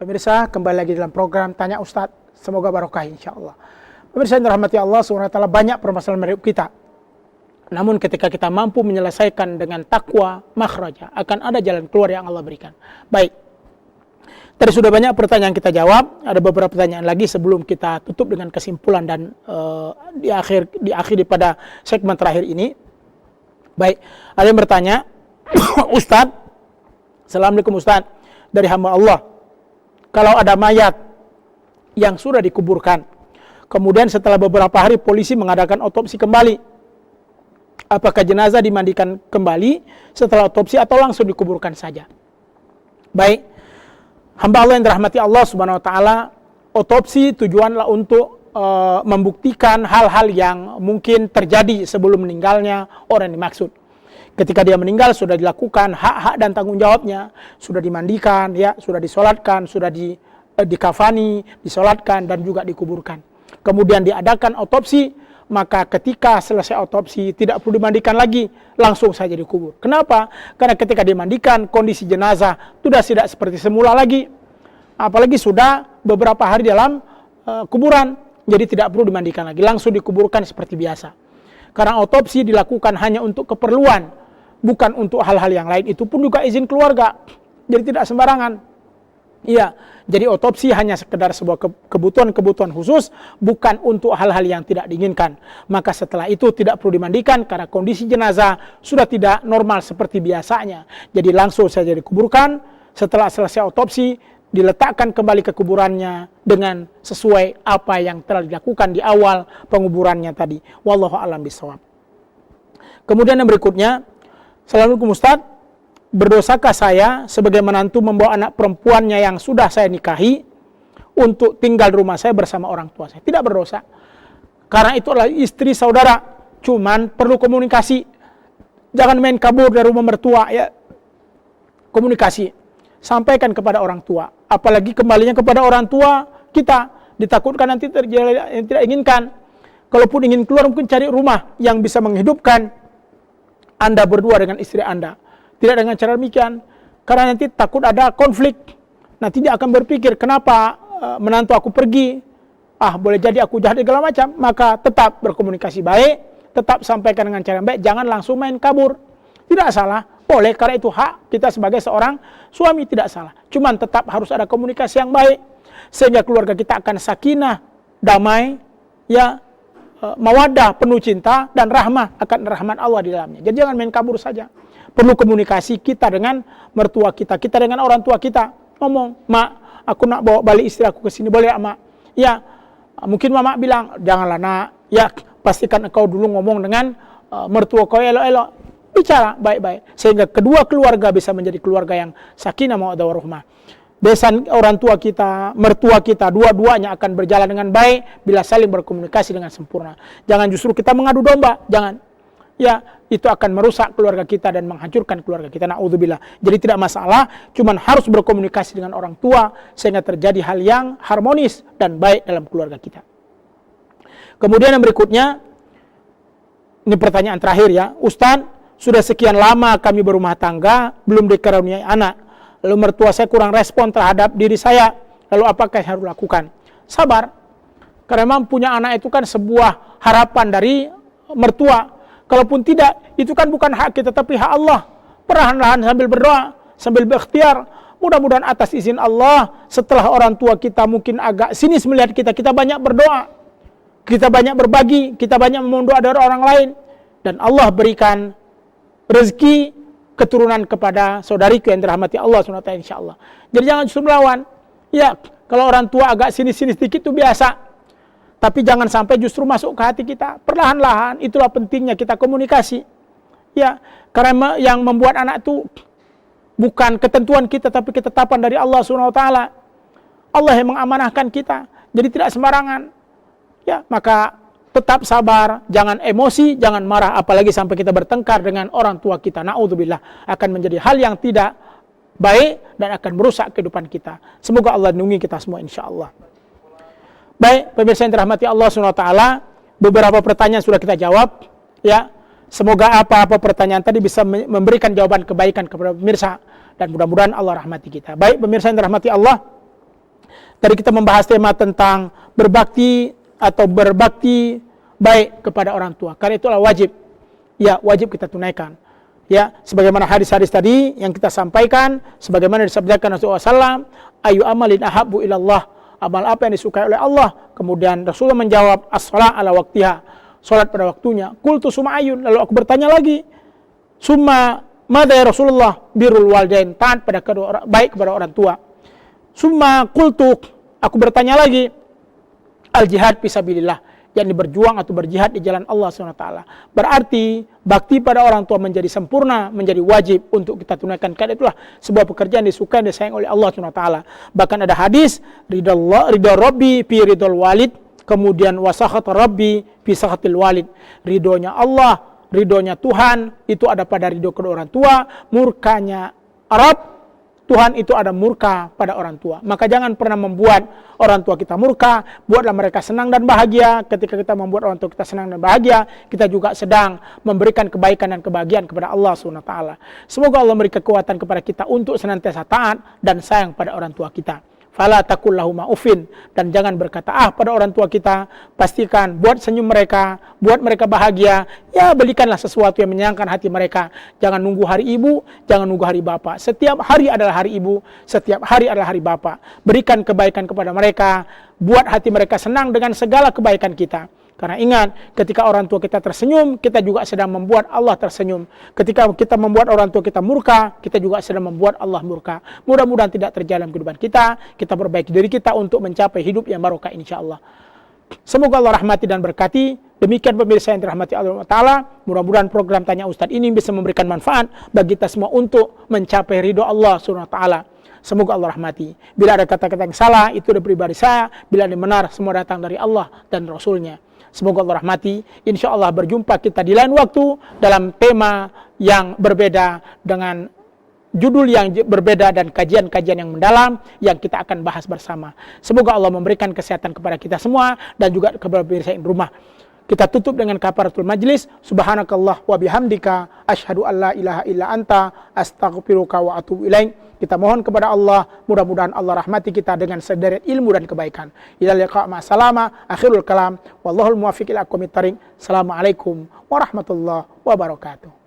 pemirsa, kembali lagi dalam program Tanya Ustadz. Semoga barokah insyaAllah. Pemirsa yang dirahmati Allah SWT, banyak permasalahan hidup kita. Namun ketika kita mampu menyelesaikan dengan takwa, makhraja, akan ada jalan keluar yang Allah berikan. Baik, tadi sudah banyak pertanyaan kita jawab. Ada beberapa pertanyaan lagi sebelum kita tutup dengan kesimpulan dan diakhiri pada segmen terakhir ini. Baik, ada yang bertanya, Ustadz, Assalamualaikum Ustadz, dari hamba Allah, kalau ada mayat yang sudah dikuburkan, kemudian setelah beberapa hari polisi mengadakan otopsi kembali, apakah jenazah dimandikan kembali setelah otopsi atau langsung dikuburkan saja? Baik, hamba Allah yang dirahmati Allah Subhanahu wa taala, otopsi tujuanlah untuk membuktikan hal-hal yang mungkin terjadi sebelum meninggalnya orang yang dimaksud. Ketika dia meninggal sudah dilakukan hak-hak dan tanggung jawabnya, sudah dimandikan, ya, sudah disolatkan, sudah dikafani, disolatkan dan juga dikuburkan. Kemudian diadakan otopsi, maka ketika selesai otopsi tidak perlu dimandikan lagi, langsung saja dikubur. Kenapa? Karena ketika dimandikan kondisi jenazah sudah tidak seperti semula lagi, apalagi sudah beberapa hari dalam kuburan, jadi tidak perlu dimandikan lagi, langsung dikuburkan seperti biasa. Karena otopsi dilakukan hanya untuk keperluan, bukan untuk hal-hal yang lain. Itu pun juga izin keluarga, jadi tidak sembarangan. Iya, jadi otopsi hanya sekedar sebuah kebutuhan khusus, bukan untuk hal-hal yang tidak diinginkan. Maka setelah itu tidak perlu dimandikan karena kondisi jenazah sudah tidak normal seperti biasanya. Jadi langsung saja dikuburkan. Setelah selesai otopsi, diletakkan kembali ke kuburannya dengan sesuai apa yang telah dilakukan di awal penguburannya tadi. Wallahu a'lam bishawab. Kemudian yang berikutnya, Assalamualaikum Ustadz, berdosakah saya sebagai menantu membawa anak perempuannya yang sudah saya nikahi untuk tinggal di rumah saya bersama orang tua saya? Tidak berdosa, karena itu adalah istri saudara. Cuman perlu komunikasi. Jangan main kabur dari rumah mertua, ya. Komunikasi, sampaikan kepada orang tua. Apalagi kembalinya kepada orang tua kita, ditakutkan nanti terjadi yang tidak inginkan. Kalaupun ingin keluar, mungkin cari rumah yang bisa menghidupkan Anda berdua dengan istri Anda. Tidak dengan cara demikian, karena nanti takut ada konflik. Nanti dia akan berpikir, kenapa menantu aku pergi? Boleh jadi aku jahat segala macam. Maka tetap berkomunikasi baik, tetap sampaikan dengan cara baik, jangan langsung main kabur. Tidak salah, boleh, karena itu hak kita sebagai seorang suami, tidak salah. Cuman tetap harus ada komunikasi yang baik, sehingga keluarga kita akan sakinah, damai, ya, mawaddah, penuh cinta dan rahmah, akan rahmat Allah di dalamnya. Jadi jangan main kabur saja. Perlu komunikasi kita dengan mertua kita, kita dengan orang tua kita. Ngomong, "Mak, aku nak bawa balik istri aku ke sini, boleh ya, Mak?" Ya, mungkin Mama bilang, "Janganlah, Nak. Ya, pastikan engkau dulu ngomong dengan mertua kau elok-elok." Bicara baik-baik, sehingga kedua keluarga bisa menjadi keluarga yang sakinah, mawaddah warahmah. Besan orang tua kita, mertua kita, dua-duanya akan berjalan dengan baik bila saling berkomunikasi dengan sempurna. Jangan justru kita mengadu domba, jangan. Ya, itu akan merusak keluarga kita dan menghancurkan keluarga kita. Na'udzubillah. Jadi tidak masalah, cuman harus berkomunikasi dengan orang tua sehingga terjadi hal yang harmonis dan baik dalam keluarga kita. Kemudian yang berikutnya, ini pertanyaan terakhir ya, Ustadz, sudah sekian lama kami berumah tangga, belum dikaruniai anak. Lalu mertua saya kurang respon terhadap diri saya. Lalu apakah yang harus lakukan? Sabar. Karena memang punya anak itu kan sebuah harapan dari mertua. Kalaupun tidak, itu kan bukan hak kita, tapi hak Allah. Perlahan-lahan sambil berdoa, sambil berikhtiar. Mudah-mudahan atas izin Allah, setelah orang tua kita mungkin agak sinis melihat kita, kita banyak berdoa. Kita banyak berbagi, kita banyak memohon doa dari orang lain. Dan Allah berikan rezeki keturunan kepada saudariku yang dirahmati Allah SWT, insyaAllah. Jadi jangan justru melawan. Ya, kalau orang tua agak sini-sini sedikit itu biasa. Tapi jangan sampai justru masuk ke hati kita. Perlahan-lahan, itulah pentingnya kita komunikasi. Ya, karena yang membuat anak itu bukan ketentuan kita, tapi ketetapan dari Allah SWT. Allah yang mengamanahkan kita. Jadi tidak sembarangan. Ya, maka tetap sabar, jangan emosi, jangan marah, apalagi sampai kita bertengkar dengan orang tua kita. Na'udzubillah, akan menjadi hal yang tidak baik dan akan merusak kehidupan kita. Semoga Allah lindungi kita semua, insyaAllah. Baik, pemirsa yang dirahmati Allah SWT, beberapa pertanyaan sudah kita jawab. Ya, semoga apa-apa pertanyaan tadi bisa memberikan jawaban kebaikan kepada pemirsa, dan mudah-mudahan Allah rahmati kita. Baik, pemirsa yang dirahmati Allah, Tadi kita membahas tema tentang berbakti atau berbakti baik kepada orang tua. Karena itulah wajib. Ya, wajib kita tunaikan. Ya, sebagaimana hadis-hadis tadi yang kita sampaikan, sebagaimana disabdakan Rasulullah SAW, ayu amalin ahabbu ilallah, amal apa yang disukai oleh Allah. Kemudian Rasulullah menjawab, as-salat ala waktiha, salat pada waktunya. Qultu summa ayun, lalu aku bertanya lagi, summa madza ya Rasulullah? Birrul walidain, taat pada kedua, baik kepada orang tua. Summa qultu, aku bertanya lagi, al jihad fisabilillah, yakni berjuang atau berjihad di jalan Allah SWT. Berarti bakti pada orang tua menjadi sempurna, menjadi wajib untuk kita tunaikan. Karena itulah sebuah pekerjaan disukai dan disayang oleh Allah SWT. Bahkan ada hadis, ridha Rabbi fi ridhol walid, kemudian wasakhat Rabbi fi sakhatil walid. Ridhonya Allah, ridhonya Tuhan itu ada pada ridho kedua orang tua, murkanya Rabb, Tuhan itu ada murka pada orang tua. Maka jangan pernah membuat orang tua kita murka. Buatlah mereka senang dan bahagia. Ketika kita membuat orang tua kita senang dan bahagia, kita juga sedang memberikan kebaikan dan kebahagiaan kepada Allah SWT. Semoga Allah memberi kekuatan kepada kita untuk senantiasa taat dan sayang pada orang tua kita. Fala taqul lahum ufin, dan jangan berkata pada orang tua kita. Pastikan buat senyum mereka, buat mereka bahagia. Ya, belikanlah sesuatu yang menyenangkan hati mereka. Jangan nunggu hari ibu, jangan nunggu hari bapak. Setiap hari adalah hari ibu, setiap hari adalah hari bapak. Berikan kebaikan kepada mereka, buat hati mereka senang dengan segala kebaikan kita. Karena ingat, ketika orang tua kita tersenyum, kita juga sedang membuat Allah tersenyum. Ketika kita membuat orang tua kita murka, kita juga sedang membuat Allah murka. Mudah-mudahan tidak terjadi dalam kehidupan kita. Kita perbaiki diri kita untuk mencapai hidup yang barokah insyaAllah. Semoga Allah rahmati dan berkati. Demikian pemirsa yang dirahmati Allah Ta'ala. Mudah-mudahan program Tanya Ustadz ini bisa memberikan manfaat bagi kita semua untuk mencapai ridho Allah SWT. Semoga Allah rahmati. Bila ada kata-kata yang salah, itu dari pribadi saya. Bila ada benar, semua datang dari Allah dan Rasulnya. Semoga Allah rahmati. Insya Allah berjumpa kita di lain waktu dalam tema yang berbeda dengan judul yang berbeda dan kajian-kajian yang mendalam yang kita akan bahas bersama. Semoga Allah memberikan kesehatan kepada kita semua dan juga kepada pemirsa di rumah. Kita tutup dengan kafaratul majlis. Subhanakallah wa bihamdika asyhadu an la ilaha illa anta astaghfiruka wa atubu ilaik. Kita mohon kepada Allah, mudah-mudahan Allah rahmati kita dengan sederet ilmu dan kebaikan. Ila liqa ma'asalama, akhirul kalam, wallahul muwafiq ila aqwamit thariq. Assalamualaikum warahmatullahi wabarakatuh.